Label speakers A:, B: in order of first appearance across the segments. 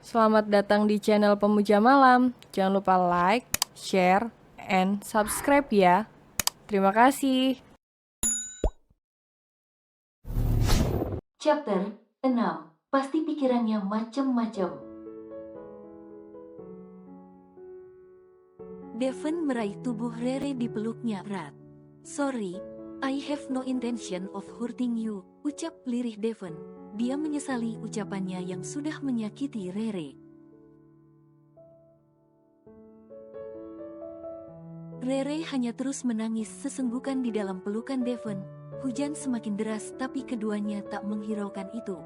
A: Selamat datang di channel Pemuja Malam. Jangan lupa like, share, and subscribe ya. Terima kasih.
B: Chapter 6. Pasti pikirannya macem-macem. Devon meraih tubuh Rere di peluknya erat. "Sorry, I have no intention of hurting you," ucap lirih Devon. Dia menyesali ucapannya yang sudah menyakiti Rere. Rere hanya terus menangis sesenggukan di dalam pelukan Devon. Hujan semakin deras tapi keduanya tak menghiraukan itu.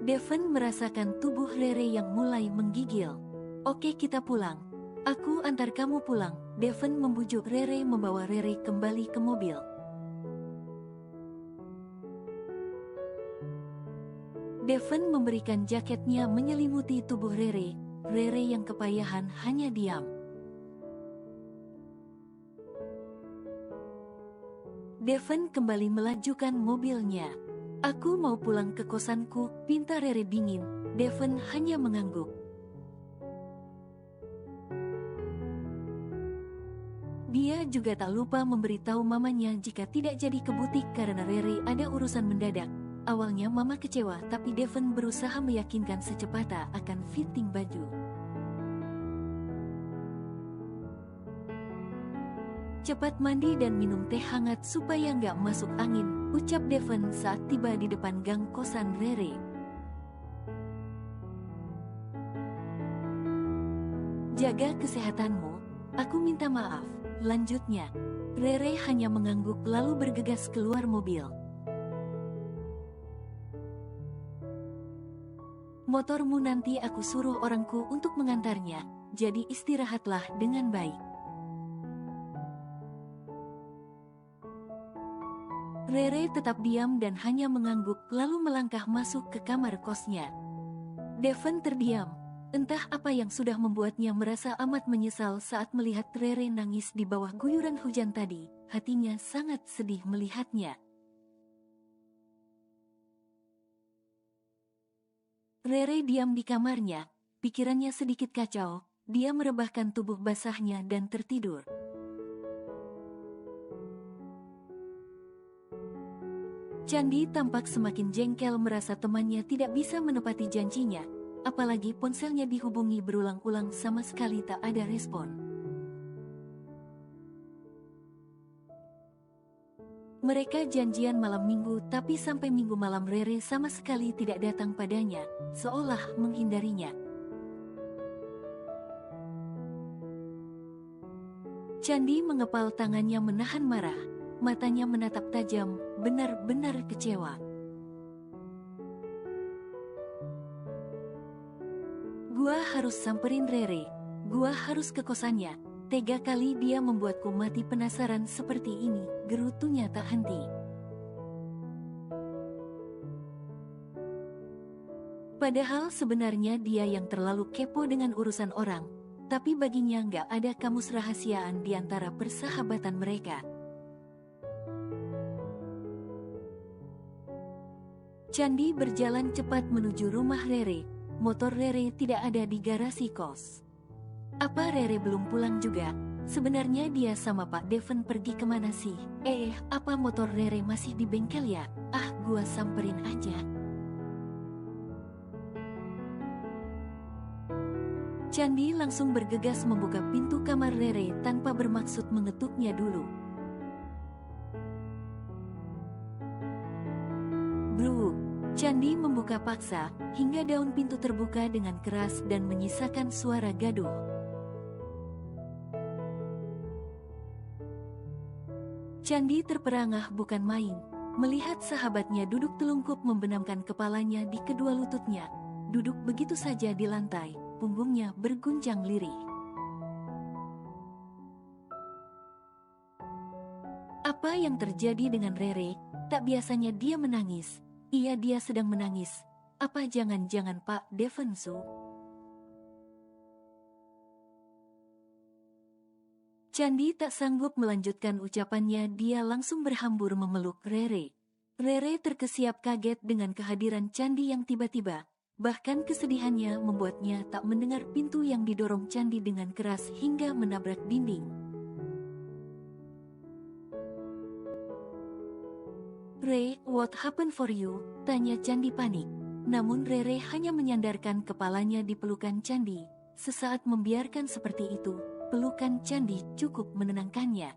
B: Devon merasakan tubuh Rere yang mulai menggigil. "Oke, kita pulang. Aku antar kamu pulang." Devon membujuk Rere membawa Rere kembali ke mobil. Devon memberikan jaketnya menyelimuti tubuh Rere. Rere yang kepayahan hanya diam. Devon kembali melajukan mobilnya. "Aku mau pulang ke kosanku," pinta Rere dingin. Devon hanya mengangguk. Dia juga tak lupa memberitahu mamanya jika tidak jadi ke butik karena Rere ada urusan mendadak. Awalnya mama kecewa, tapi Devon berusaha meyakinkan secepatnya akan fitting baju. "Cepat mandi dan minum teh hangat supaya nggak masuk angin," ucap Devon saat tiba di depan gang kosan Rere. "Jaga kesehatanmu, aku minta maaf," lanjutnya. Rere hanya mengangguk lalu bergegas keluar mobil. "Motormu nanti aku suruh orangku untuk mengantarnya, jadi istirahatlah dengan baik." Rere tetap diam dan hanya mengangguk lalu melangkah masuk ke kamar kosnya. Devon terdiam. Entah apa yang sudah membuatnya merasa amat menyesal saat melihat Rere nangis di bawah guyuran hujan tadi. Hatinya sangat sedih melihatnya. Rere diam di kamarnya, pikirannya sedikit kacau. Dia merebahkan tubuh basahnya dan tertidur. Candi tampak semakin jengkel merasa temannya tidak bisa menepati janjinya, apalagi ponselnya dihubungi berulang-ulang sama sekali tak ada respon. Mereka janjian malam minggu, tapi sampai minggu malam Rere sama sekali tidak datang padanya, seolah menghindarinya. Candi mengepal tangannya menahan marah, matanya menatap tajam, benar-benar kecewa. "Gua harus samperin Rere, gua harus ke kosannya. Tega kali dia membuatku mati penasaran seperti ini," gerutunya tak henti. Padahal sebenarnya dia yang terlalu kepo dengan urusan orang, tapi baginya nggak ada kamus rahasiaan di antara persahabatan mereka. Candi berjalan cepat menuju rumah Rere. Motor Rere tidak ada di garasi kos. Apa Rere belum pulang juga? Sebenarnya dia sama Pak Devon pergi kemana sih? Apa motor Rere masih di bengkel ya? Gua samperin aja. Candi langsung bergegas membuka pintu kamar Rere tanpa bermaksud mengetuknya dulu. Bruk! Candi membuka paksa, hingga daun pintu terbuka dengan keras dan menyisakan suara gaduh. Candi terperangah bukan main, melihat sahabatnya duduk telungkup membenamkan kepalanya di kedua lututnya, duduk begitu saja di lantai, punggungnya berguncang lirih. Apa yang terjadi dengan Rere? Tak biasanya dia menangis. Dia sedang menangis. Apa jangan-jangan Pak Devon su? Candi tak sanggup melanjutkan ucapannya, dia langsung berhambur memeluk Rere. Rere terkesiap kaget dengan kehadiran Candi yang tiba-tiba. Bahkan kesedihannya membuatnya tak mendengar pintu yang didorong Candi dengan keras hingga menabrak dinding. "Re, what happened for you?" tanya Candi panik. Namun Rere hanya menyandarkan kepalanya di pelukan Candi. Sesaat membiarkan seperti itu, pelukan Candi cukup menenangkannya.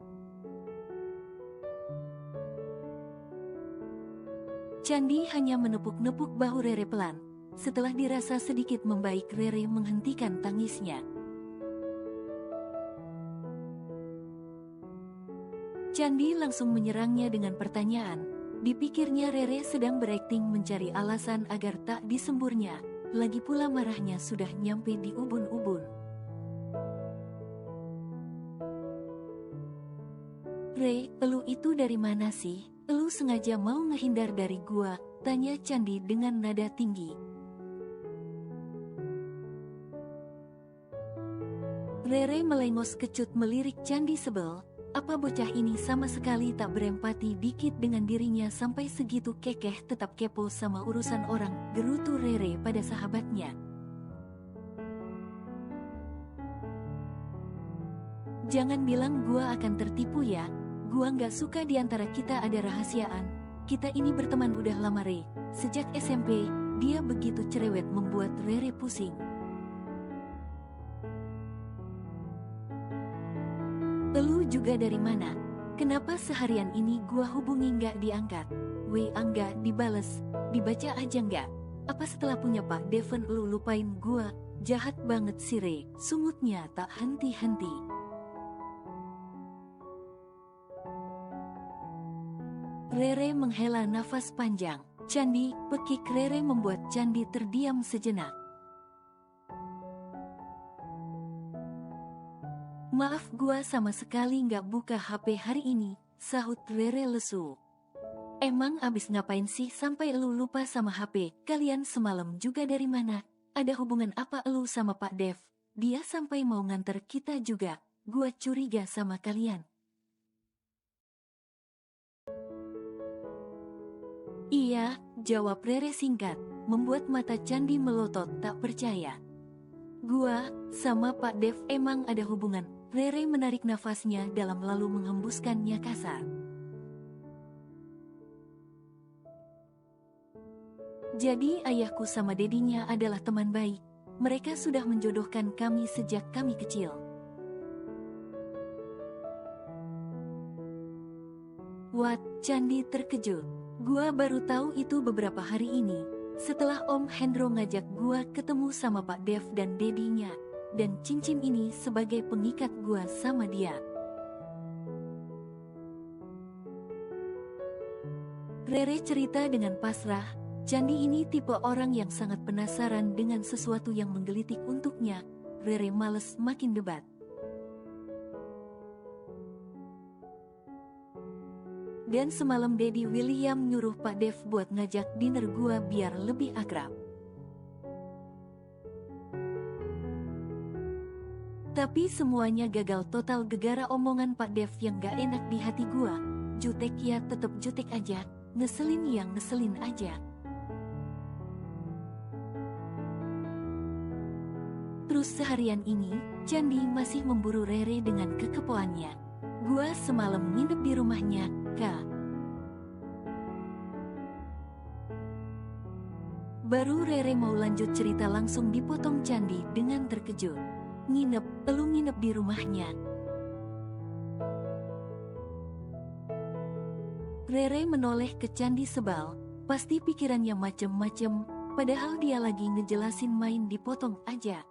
B: Candi hanya menepuk-nepuk bahu Rere pelan. Setelah dirasa sedikit membaik, Rere menghentikan tangisnya. Candi langsung menyerangnya dengan pertanyaan. Dipikirnya Rere sedang berakting mencari alasan agar tak disemburnya. Lagi pula marahnya sudah nyampe di ubun-ubun. "Re, elu itu dari mana sih? Elu sengaja mau ngehindar dari gua?" tanya Candi dengan nada tinggi. Rere melengos kecut melirik Candi sebel. Apa bocah ini sama sekali tak berempati dikit dengan dirinya sampai segitu kekeh tetap kepo sama urusan orang, gerutu Rere pada sahabatnya. "Jangan bilang gua akan tertipu ya. Gua nggak suka diantara kita ada rahasiaan. Kita ini berteman udah lama Re. Sejak SMP, dia begitu cerewet membuat Rere pusing." "Elu juga dari mana? Kenapa seharian ini gua hubungi nggak diangkat? WA nggak dibales, dibaca aja nggak? Apa setelah punya Pak Devon elu lupain gua? Jahat banget sih Re," sungutnya tak henti-henti. Rere menghela nafas panjang. Candi, pekik Rere membuat Candi terdiam sejenak. "Maaf, gua sama sekali nggak buka HP hari ini," sahut Rere lesu. "Emang abis ngapain sih sampai elu lupa sama HP? Kalian semalam juga dari mana? Ada hubungan apa elu sama Pak Dev? Dia sampai mau nganter kita juga. Gua curiga sama kalian." "Iya," jawab Rere singkat, membuat mata Candi melotot tak percaya. "Gua sama Pak Dev emang ada hubungan." Rere menarik nafasnya dalam lalu menghembuskannya kasar. "Jadi ayahku sama dedinya adalah teman baik. Mereka sudah menjodohkan kami sejak kami kecil." "What?" Candi terkejut. "Gua baru tahu itu beberapa hari ini, setelah Om Hendro ngajak gua ketemu sama Pak Dev dan dedinya. Dan cincin ini sebagai pengikat gua sama dia." Rere cerita dengan pasrah. Candi ini tipe orang yang sangat penasaran dengan sesuatu yang menggelitik untuknya. Rere males makin debat. "Dan semalam Dedi William nyuruh Pak Dev buat ngajak dinner gua biar lebih akrab. Tapi semuanya gagal total gegara omongan Pak Dev yang gak enak di hati gua. Jutek ya tetep jutek aja, ngeselin yang ngeselin aja." Terus seharian ini, Candi masih memburu Rere dengan kekepoannya. "Gua semalam nginep di rumahnya, Kak." Baru Rere mau lanjut cerita langsung dipotong Candi dengan terkejut. "Nginep, elu nginep di rumahnya?" Rere menoleh ke Candi sebal. Pasti pikirannya macem-macem, padahal dia lagi ngejelasin main dipotong aja.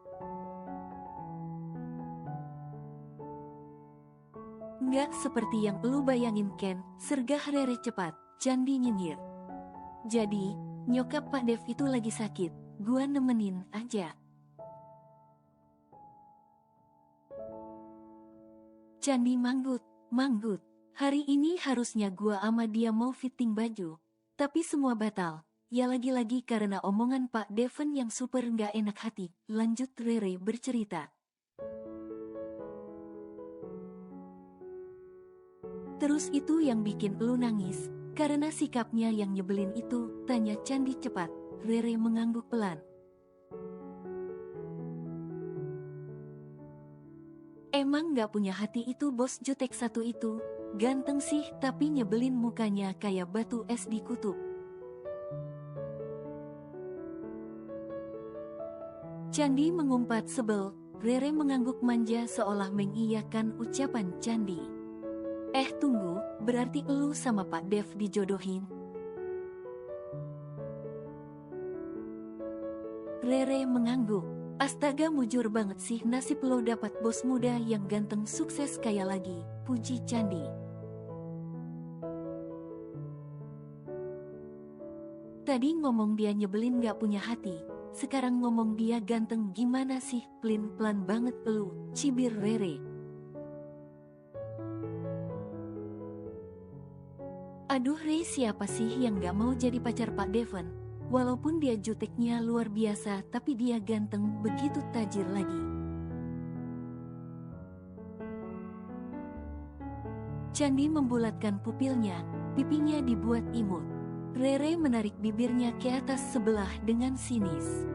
B: "Nggak seperti yang elu bayangin Ken," sergah Rere cepat. Candi nyinyir. "Jadi, nyokap Pak Dev itu lagi sakit, gua nemenin aja." Candi manggut. "Hari ini harusnya gua ama dia mau fitting baju. Tapi semua batal. Ya lagi-lagi karena omongan Pak Devon yang super nggak enak hati," lanjut Rere bercerita. "Terus itu yang bikin lu nangis?" Karena sikapnya yang nyebelin itu, tanya Candi cepat. Rere mengangguk pelan. Emang gak punya hati itu bos jutek satu itu? Ganteng sih tapi nyebelin, mukanya kayak batu es di kutub. Candi mengumpat sebel. Rere mengangguk manja seolah mengiyakan ucapan Candi. Tunggu, berarti elu sama Pak Dev dijodohin? Rere mengangguk. Astaga, mujur banget sih nasib lo dapat bos muda yang ganteng sukses kaya lagi, puji Candi. Tadi ngomong dia nyebelin gak punya hati, sekarang ngomong dia ganteng gimana sih, pelin-pelan banget elu, cibir Rere. Aduh Re, siapa sih yang gak mau jadi pacar Pak Devon? Walaupun dia juteknya luar biasa, tapi dia ganteng, begitu tajir lagi. Candi membulatkan pupilnya, pipinya dibuat imut. Rere menarik bibirnya ke atas sebelah dengan sinis.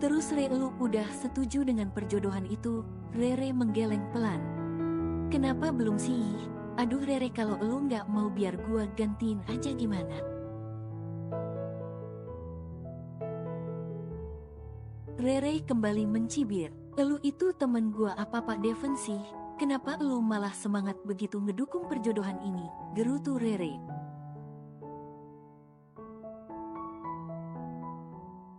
B: Terus Re, lu udah setuju dengan perjodohan itu? Rere menggeleng pelan. Kenapa belum sih? Aduh Rere, kalau lu nggak mau biar gua gantiin aja gimana? Rere kembali mencibir. Elu itu temen gua apa Pak Devon sih? Kenapa lu malah semangat begitu ngedukung perjodohan ini? Gerutu Rere.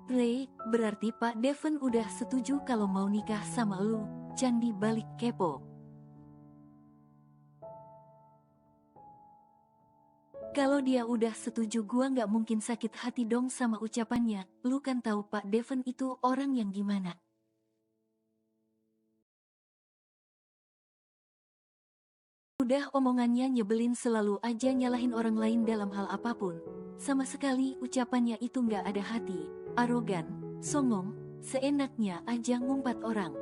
B: Re, berarti Pak Devon udah setuju kalau mau nikah sama lu? Candi balik kepo. Kalau dia udah setuju, gua nggak mungkin sakit hati dong sama ucapannya. Lu kan tahu Pak Devon itu orang yang gimana. Udah omongannya nyebelin, selalu aja nyalahin orang lain dalam hal apapun. Sama sekali ucapannya itu nggak ada hati, arogan, songong, seenaknya aja ngumpat orang.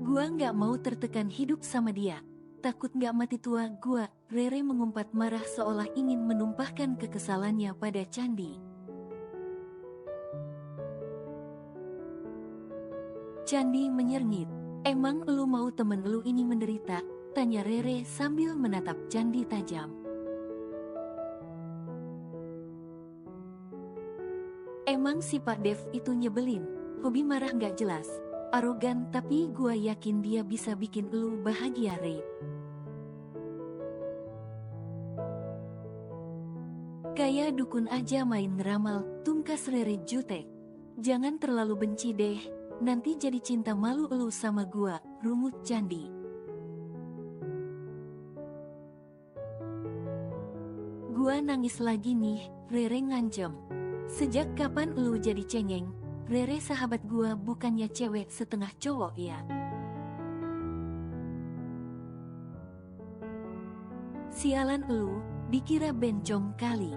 B: Gua nggak mau tertekan hidup sama dia. Takut gak mati tua gua, Rere mengumpat marah seolah ingin menumpahkan kekesalannya pada Candi. Candi menyerngit. Emang lu mau temen lu ini menderita? Tanya Rere sambil menatap Candi tajam. Emang si Pak Dev itu nyebelin, hobi marah gak jelas, arogan, tapi gua yakin dia bisa bikin lu bahagia Re. Kayak dukun aja main ngeramal, tungkas Rere jutek. Jangan terlalu benci deh, nanti jadi cinta malu elu sama gua, rungut Candi. Gua nangis lagi nih, Rere ngancem. Sejak kapan elu jadi cengeng? Rere sahabat gua, bukannya cewek setengah cowok ya? Sialan elu, dikira bencong kali.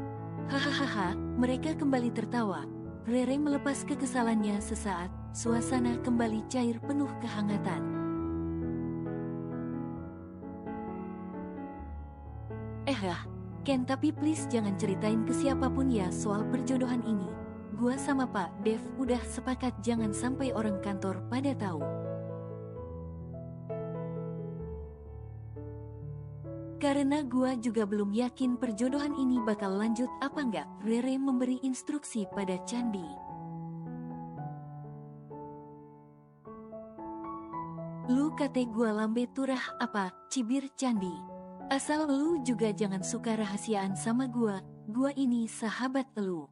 B: Hahaha, mereka kembali tertawa. Rere melepas kekesalannya sesaat, suasana kembali cair penuh kehangatan. Ken, tapi please jangan ceritain ke siapapun ya soal perjodohan ini. Gua sama Pak Dev udah sepakat jangan sampai orang kantor pada tahu. Karena gua juga belum yakin perjodohan ini bakal lanjut apa enggak, Rere memberi instruksi pada Candi. Lu kate gua lambe turah apa, cibir Candi. Asal lu juga jangan suka rahasiaan sama gua ini sahabat elu.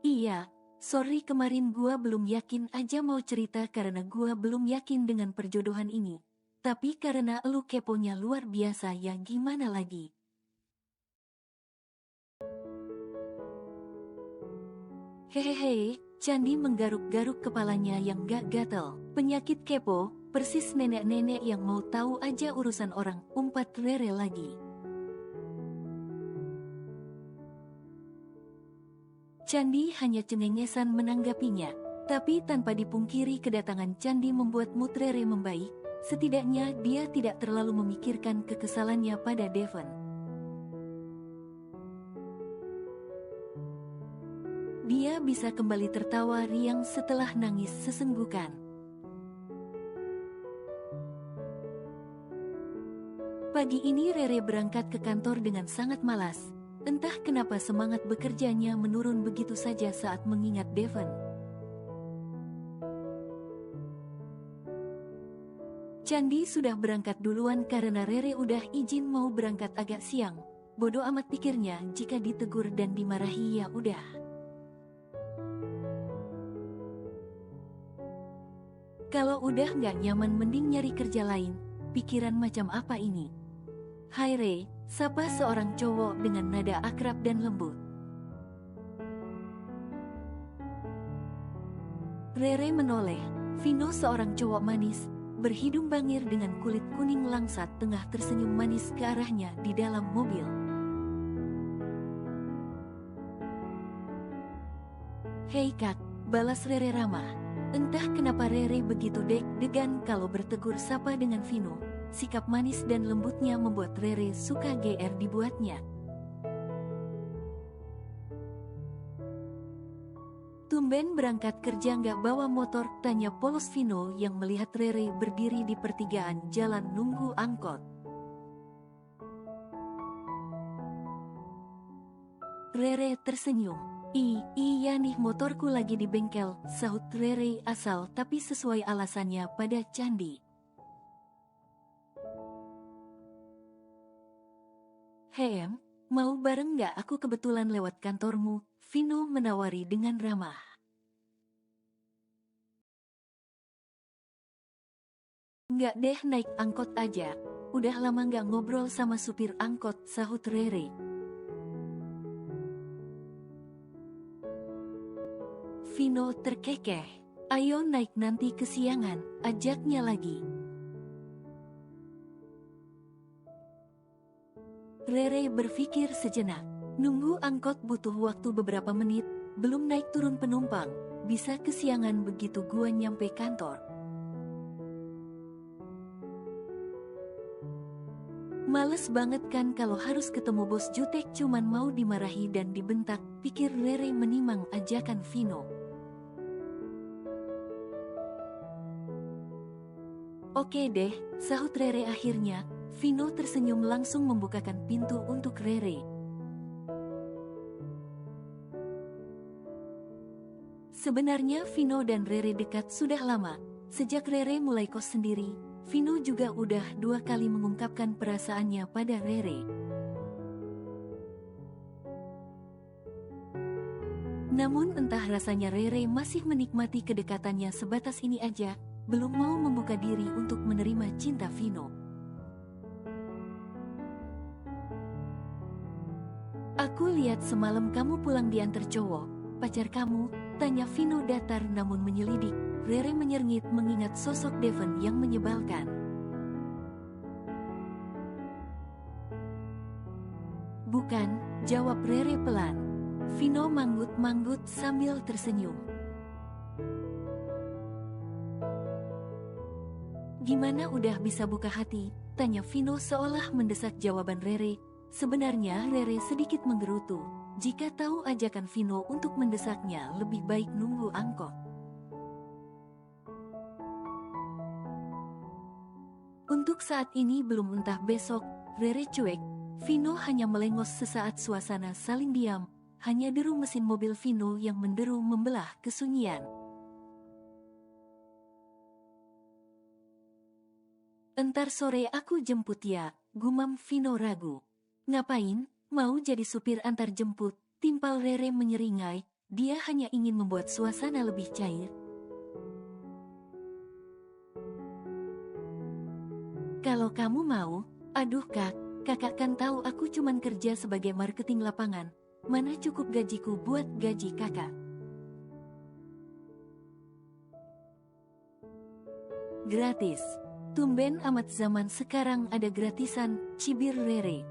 B: Iya. Sorry, kemarin gua belum yakin aja mau cerita karena gua belum yakin dengan perjodohan ini. Tapi karena elu keponya luar biasa ya gimana lagi. Hehehe, Candi menggaruk-garuk kepalanya yang gak gatel. Penyakit kepo, persis nenek-nenek yang mau tahu aja urusan orang, umpat Rere lagi. Candi hanya cengengesan menanggapinya, tapi tanpa dipungkiri kedatangan Candi membuat mood Rere membaik. Setidaknya dia tidak terlalu memikirkan kekesalannya pada Devon. Dia bisa kembali tertawa riang setelah nangis sesenggukan. Pagi ini Rere berangkat ke kantor dengan sangat malas. Entah kenapa semangat bekerjanya menurun begitu saja saat mengingat Devon. Candi sudah berangkat duluan karena Rere udah izin mau berangkat agak siang. Bodoh amat pikirnya, jika ditegur dan dimarahi ya udah. Kalau udah nggak nyaman mending nyari kerja lain. Pikiran macam apa ini? Hai Re, sapa seorang cowok dengan nada akrab dan lembut. Rere menoleh. Vino seorang cowok manis, berhidung bangir dengan kulit kuning langsat tengah tersenyum manis ke arahnya di dalam mobil. Hei kak, balas Rere ramah. Entah kenapa Rere begitu deg-degan kalau bertegur sapa dengan Vino. Sikap manis dan lembutnya membuat Rere suka GR dibuatnya. Tumben berangkat kerja nggak bawa motor, tanya polos Vino yang melihat Rere berdiri di pertigaan jalan nunggu angkot. Rere tersenyum. Iya nih motorku lagi di bengkel, sahut Rere asal tapi sesuai alasannya pada Candi. Hem, mau bareng nggak, aku kebetulan lewat kantormu, Vino menawari dengan ramah. Nggak deh, naik angkot aja. Udah lama nggak ngobrol sama supir angkot, sahut Rere. Vino terkekeh. Ayo naik nanti kesiangan, ajaknya lagi. Rere berpikir sejenak. Nunggu angkot butuh waktu beberapa menit, belum naik turun penumpang. Bisa kesiangan begitu gua nyampe kantor. Males banget kan kalau harus ketemu bos jutek, cuman mau dimarahi dan dibentak, pikir Rere menimang ajakan Vino. Oke deh, sahut Rere akhirnya. Vino tersenyum langsung membukakan pintu untuk Rere. Sebenarnya Vino dan Rere dekat sudah lama. Sejak Rere mulai kos sendiri, Vino juga udah 2 kali mengungkapkan perasaannya pada Rere. Namun entah rasanya Rere masih menikmati kedekatannya sebatas ini aja, belum mau membuka diri untuk menerima cinta Vino. Aku lihat semalam kamu pulang diantar cowok, pacar kamu, tanya Vino datar namun menyelidik. Rere menyerngit mengingat sosok Devon yang menyebalkan. Bukan, jawab Rere pelan. Vino manggut-manggut sambil tersenyum. Gimana udah bisa buka hati? Tanya Vino seolah mendesak jawaban Rere. Sebenarnya Rere sedikit menggerutu. Jika tahu ajakan Vino untuk mendesaknya, lebih baik nunggu angkot. Untuk saat ini belum, entah besok, Rere cuek. Vino hanya melengos sesaat, suasana saling diam. Hanya deru mesin mobil Vino yang menderu membelah kesunyian. Entar sore aku jemput ya, gumam Vino ragu. Ngapain? Mau jadi supir antar jemput? Timpal Rere menyeringai. Dia hanya ingin membuat suasana lebih cair. Kalau kamu mau, aduh kak, kakak kan tahu aku cuman kerja sebagai marketing lapangan. Mana cukup gajiku buat gaji kakak. Gratis. Tumben amat zaman sekarang ada gratisan, cibir Rere.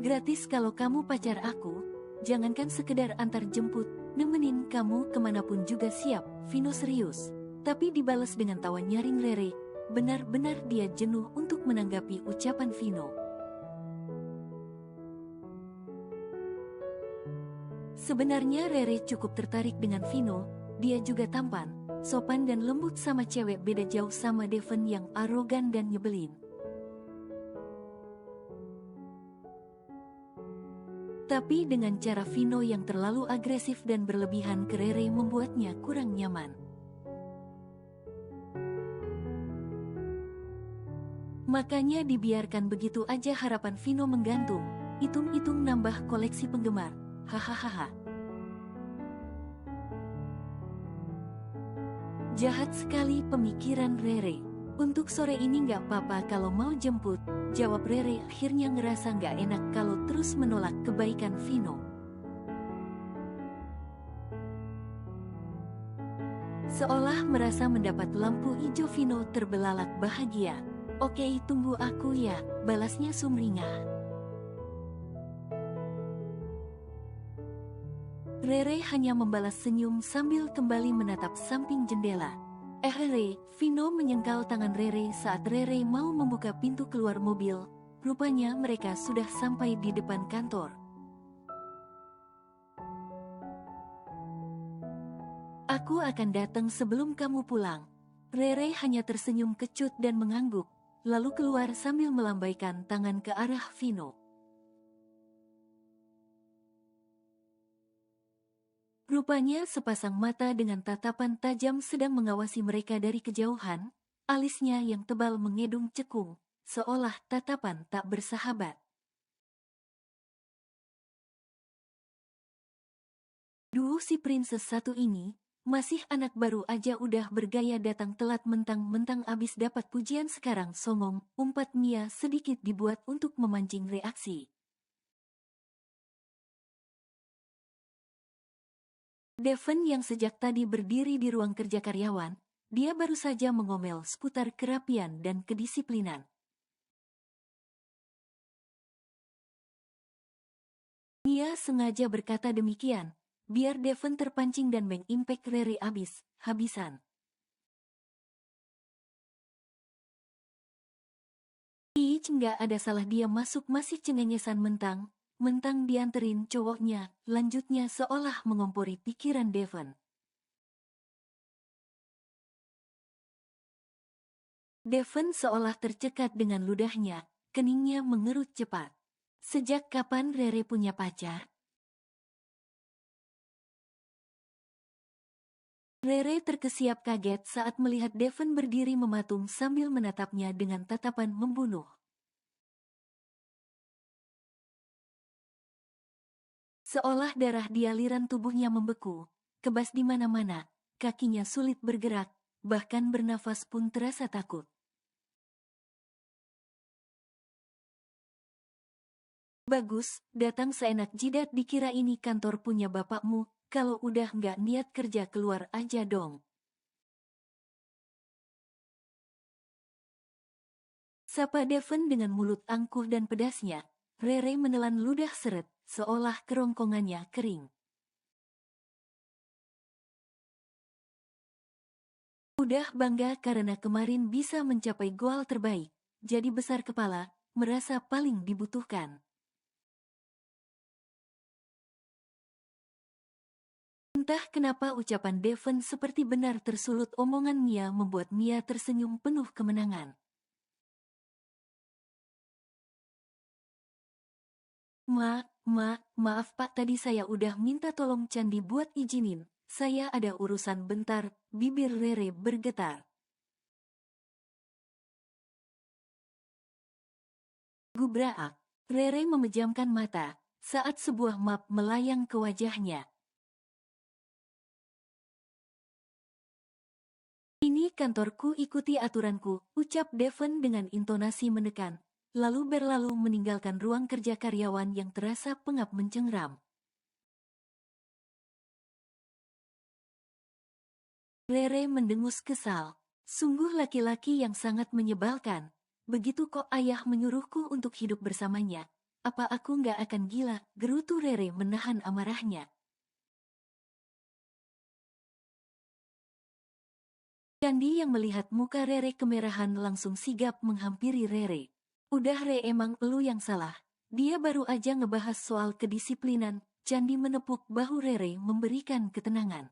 B: Gratis kalau kamu pacar aku, jangankan sekedar antar jemput, nemenin kamu kemanapun juga siap, Vino serius. Tapi dibalas dengan tawa nyaring Rere, benar-benar dia jenuh untuk menanggapi ucapan Vino. Sebenarnya Rere cukup tertarik dengan Vino, dia juga tampan, sopan dan lembut sama cewek, beda jauh sama Devon yang arogan dan nyebelin. Tapi dengan cara Vino yang terlalu agresif dan berlebihan ke Rere membuatnya kurang nyaman. Makanya dibiarkan begitu aja, harapan Vino menggantung, hitung-hitung nambah koleksi penggemar, hahaha. Jahat sekali pemikiran Rere. Untuk sore ini nggak apa-apa kalau mau jemput, jawab Rere, akhirnya ngerasa nggak enak kalau terus menolak kebaikan Vino. Seolah merasa mendapat lampu hijau, Vino terbelalak bahagia. Oke, tunggu aku ya, balasnya sumringah. Rere hanya membalas senyum sambil kembali menatap samping jendela. Rere, Vino menyengkal tangan Rere saat Rere mau membuka pintu keluar mobil. Rupanya mereka sudah sampai di depan kantor. Aku akan datang sebelum kamu pulang. Rere hanya tersenyum kecut dan mengangguk, lalu keluar sambil melambaikan tangan ke arah Vino. Rupanya sepasang mata dengan tatapan tajam sedang mengawasi mereka dari kejauhan, alisnya yang tebal mengedung cekung, seolah tatapan tak bersahabat. Duh, si princess satu ini, masih anak baru aja udah bergaya datang telat, mentang-mentang abis dapat pujian sekarang songong, umpat Mia sedikit dibuat untuk memancing reaksi. Devon yang sejak tadi berdiri di ruang kerja karyawan, dia baru saja mengomel seputar kerapian dan kedisiplinan. Mia sengaja berkata demikian, biar Devon terpancing dan mengimpact Rere habis-habisan. Nggak ada salah dia masuk, masih cengengesan mentang dianterin cowoknya, lanjutnya seolah mengompori pikiran Devon. Devon seolah tercekat dengan ludahnya, keningnya mengerut cepat. Sejak kapan Rere punya pacar? Rere terkesiap kaget saat melihat Devon berdiri mematung sambil menatapnya dengan tatapan membunuh. Seolah darah di aliran tubuhnya membeku, kebas di mana-mana, kakinya sulit bergerak, bahkan bernafas pun terasa takut. Bagus, datang seenak jidat, dikira ini kantor punya bapakmu, kalau udah nggak niat kerja keluar aja dong. Sapa Devon dengan mulut angkuh dan pedasnya. Rere menelan ludah seret, seolah kerongkongannya kering. Udah bangga karena kemarin bisa mencapai goal terbaik, jadi besar kepala, merasa paling dibutuhkan. Entah kenapa ucapan Devon seperti benar tersulut omongan Mia membuat Mia tersenyum penuh kemenangan. Maaf pak, tadi saya udah minta tolong Candi buat izinin, saya ada urusan bentar, bibir Rere bergetar. Gubraak, Rere memejamkan mata, saat sebuah map melayang ke wajahnya. Ini kantorku, ikuti aturanku, ucap Devon dengan intonasi menekan, lalu berlalu meninggalkan ruang kerja karyawan yang terasa pengap mencengram. Rere mendengus kesal. Sungguh laki-laki yang sangat menyebalkan. Begitu kok ayah menyuruhku untuk hidup bersamanya. Apa aku nggak akan gila? Gerutu Rere menahan amarahnya. Candi yang melihat muka Rere kemerahan langsung sigap menghampiri Rere. Udah Re, emang elu yang salah. Dia baru aja ngebahas soal kedisiplinan. Candi menepuk bahu Rere memberikan ketenangan.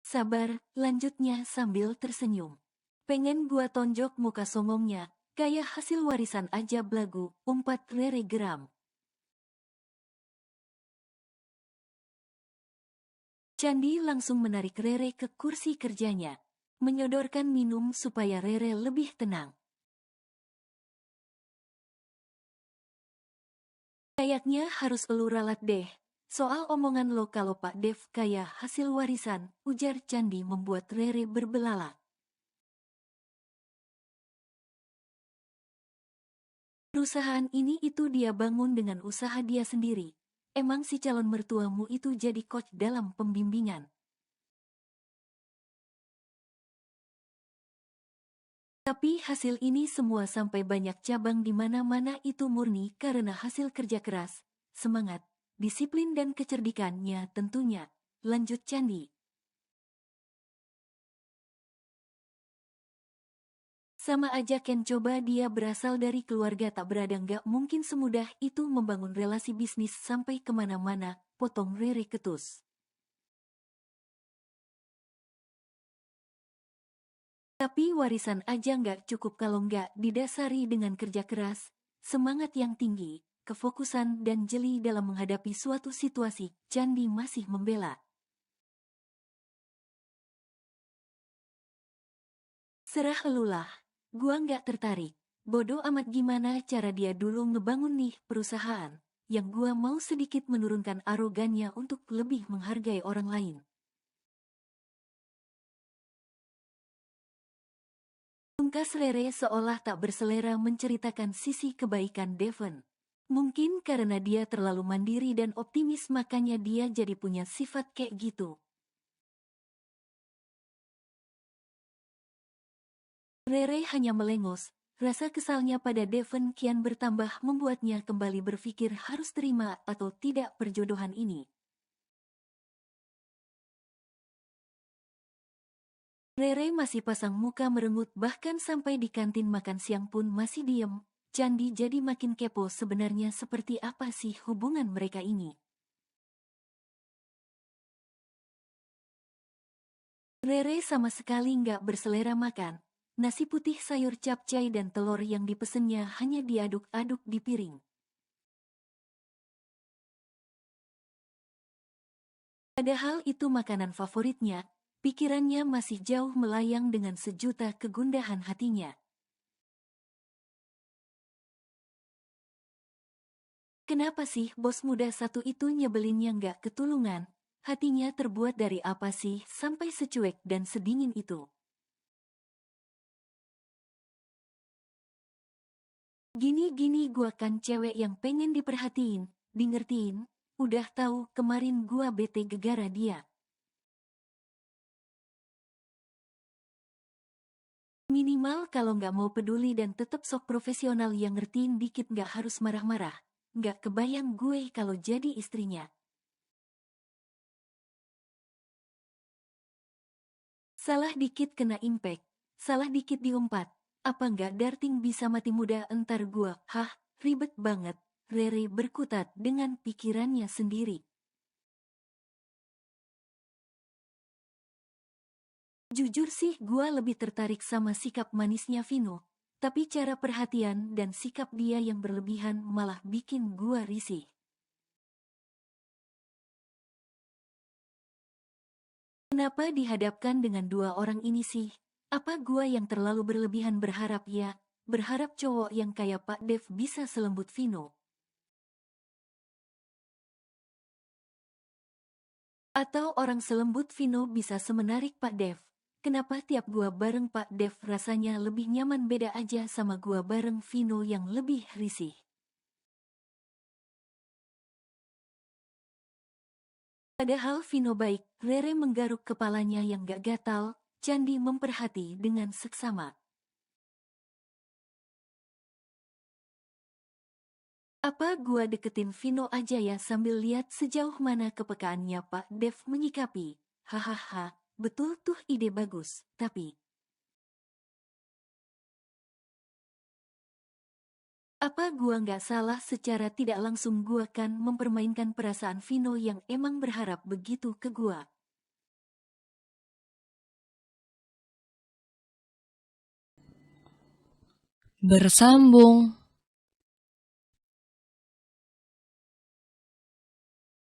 B: Sabar, lanjutnya sambil tersenyum. Pengen gua tonjok muka songongnya, kayak hasil warisan aja belagu, umpat Rere geram. Candi langsung menarik Rere ke kursi kerjanya, menyodorkan minum supaya Rere lebih tenang. Kayaknya harus elu ralat deh. Soal omongan lo kalau Pak Dev kayak hasil warisan, ujar Candi membuat Rere berbelalak. Perusahaan ini itu dia bangun dengan usaha dia sendiri. Emang si calon mertuamu itu jadi coach dalam pembimbingan. Tapi hasil ini semua sampai banyak cabang di mana-mana itu murni karena hasil kerja keras, semangat, disiplin dan kecerdikannya tentunya, lanjut Candi. Sama aja Ken, coba dia berasal dari keluarga tak berada, nggak mungkin semudah itu membangun relasi bisnis sampai kemana-mana, potong Rere ketus. Tapi warisan aja nggak cukup kalau nggak didasari dengan kerja keras, semangat yang tinggi, kefokusan dan jeli dalam menghadapi suatu situasi. Candi masih membela. Serah elulah, gua nggak tertarik. Bodoh amat gimana cara dia dulu ngebangun nih perusahaan, yang gua mau sedikit menurunkan arogannya untuk lebih menghargai orang lain. Pungkas Rere seolah tak berselera menceritakan sisi kebaikan Devon. Mungkin karena dia terlalu mandiri dan optimis makanya dia jadi punya sifat kayak gitu. Rere hanya melengos, rasa kesalnya pada Devon kian bertambah membuatnya kembali berpikir harus terima atau tidak perjodohan ini. Rere masih pasang muka merengut bahkan sampai di kantin makan siang pun masih diem. Candi jadi makin kepo sebenarnya seperti apa sih hubungan mereka ini. Rere sama sekali nggak berselera makan. Nasi putih sayur capcay dan telur yang dipesennya hanya diaduk-aduk di piring. Padahal itu makanan favoritnya, pikirannya masih jauh melayang dengan sejuta kegundahan hatinya. Kenapa sih bos muda satu itu nyebelinnya nggak ketulungan? Hatinya terbuat dari apa sih sampai secuek dan sedingin itu? Gini-gini gua kan cewek yang pengen diperhatiin, dingertiin. Udah tahu kemarin gua bete gegara dia. Minimal kalau nggak mau peduli dan tetep sok profesional yang ngertiin dikit, nggak harus marah-marah. Nggak kebayang gue kalau jadi istrinya. Salah dikit kena impact, salah dikit diumpat. Apa nggak darting bisa mati muda entar gua? Hah, ribet banget. Rere berkutat dengan pikirannya sendiri. Jujur sih gua lebih tertarik sama sikap manisnya Vino. Tapi cara perhatian dan sikap dia yang berlebihan malah bikin gua risih. Kenapa dihadapkan dengan dua orang ini sih? Apa gua yang terlalu berlebihan berharap ya? Berharap cowok yang kayak Pak Dev bisa selembut Vino. Atau orang selembut Vino bisa semenarik Pak Dev. Kenapa tiap gua bareng Pak Dev rasanya lebih nyaman, beda aja sama gua bareng Vino yang lebih risih. Padahal Vino baik, Rere menggaruk kepalanya yang gak gatal, Candi memperhati dengan seksama. Apa gua deketin Vino aja ya sambil lihat sejauh mana kepekaannya Pak Dev menyikapi. Hahaha, betul tuh ide bagus, tapi apa gua nggak salah secara tidak langsung gua kan mempermainkan perasaan Vino yang emang berharap begitu ke gua.
A: Bersambung.